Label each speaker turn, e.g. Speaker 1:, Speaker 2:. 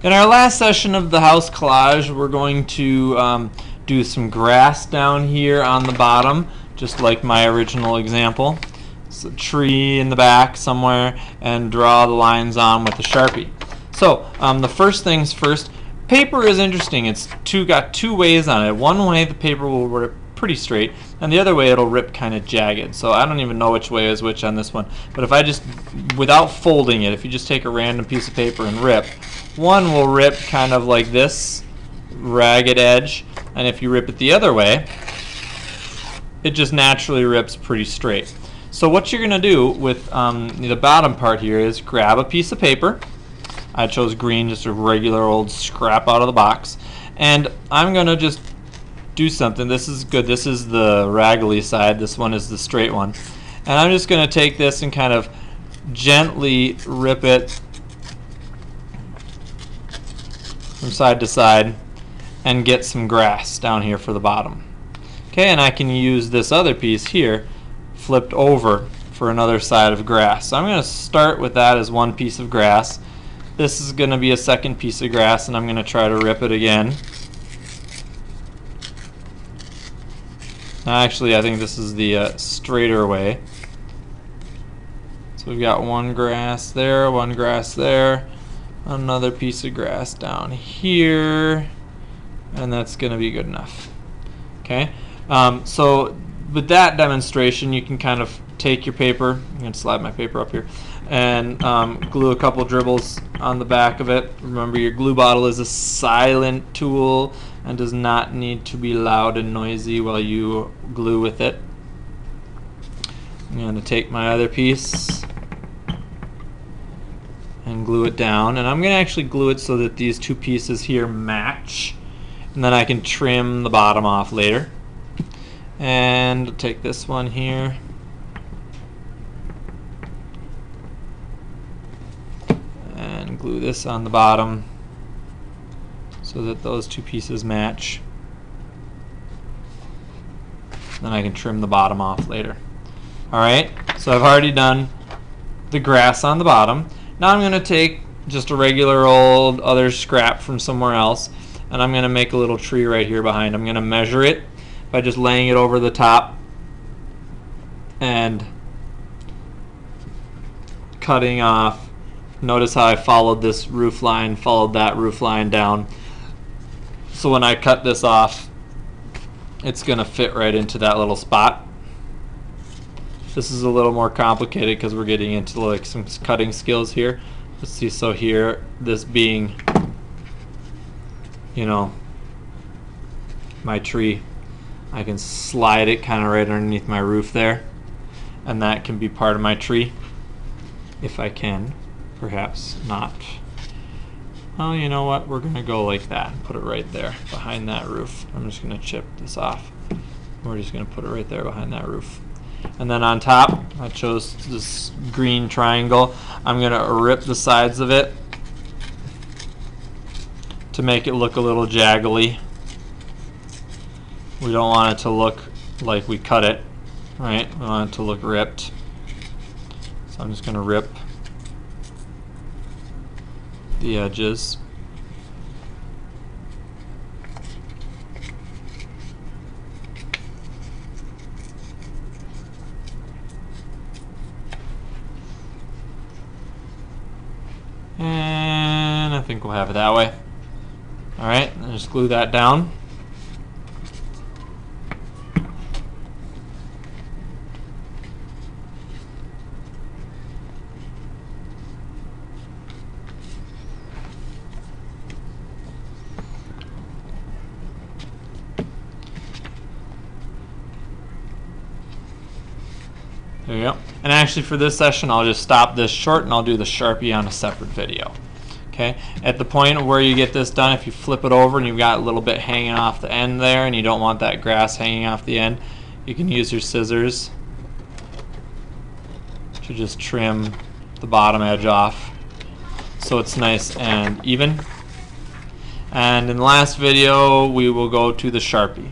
Speaker 1: In our last session of the house collage, we're going to do some grass down here on the bottom, just like my original example. It's a tree in the back somewhere, and draw the lines on with a Sharpie. So the first things first, paper is interesting. It's got two ways on it. One way the paper will rip pretty straight, and the other way it'll rip kind of jagged. So I don't even know which way is which on this one. But if I just, without folding it, if you just take a random piece of paper and rip, one will rip kind of like this, ragged edge, and if you rip it the other way, it just naturally rips pretty straight. So what you're going to do with the bottom part here is grab a piece of paper. I chose green, just a regular old scrap out of the box, and I'm going to just do something. This is good. This is the raggedy side. This one is the straight one. And I'm just going to take this and kind of gently rip it from side to side and get some grass down here for the bottom. Okay, and I can use this other piece here flipped over for another side of grass. So I'm going to start with that as one piece of grass. This is going to be a second piece of grass, and I'm going to try to rip it again. Actually, I think this is the straighter way. So we've got one grass there, another piece of grass down here, and that's going to be good enough. Okay, so with that demonstration, you can kind of take your paper, I'm going to slide my paper up here, and glue a couple dribbles on the back of it. Remember, your glue bottle is a silent tool and does not need to be loud and noisy while you glue with it. I'm going to take my other piece and glue it down, and I'm going to actually glue it so that these two pieces here match, and then I can trim the bottom off later. And take this one here and glue this on the bottom so that those two pieces match. Then I can trim the bottom off later. Alright, so I've already done the grass on the bottom. Now I'm going to take just a regular old other scrap from somewhere else, and I'm going to make a little tree right here behind. I'm going to measure it by just laying it over the top and cutting off. Notice how I followed this roof line, followed that roof line down. So when I cut this off, it's going to fit right into that little spot. This is a little more complicated because we're getting into like some cutting skills here. Let's see, so here, this being, you know, my tree, I can slide it kind of right underneath my roof there, and that can be part of my tree if I can. Perhaps not. Well, you know what, we're gonna go like that and put it right there behind that roof. I'm just gonna chip this off. We're just gonna put it right there behind that roof. And then on top, I chose this green triangle. I'm gonna rip the sides of it to make it look a little jaggly. We don't want it to look like we cut it, right? We want it to look ripped. So I'm just gonna rip the edges. And I think we'll have it that way. Alright, and just glue that down. There you go. And actually for this session, I'll just stop this short and I'll do the Sharpie on a separate video. Okay. At the point where you get this done, if you flip it over and you've got a little bit hanging off the end there and you don't want that grass hanging off the end, you can use your scissors to just trim the bottom edge off so it's nice and even. And in the last video, we will go to the Sharpie.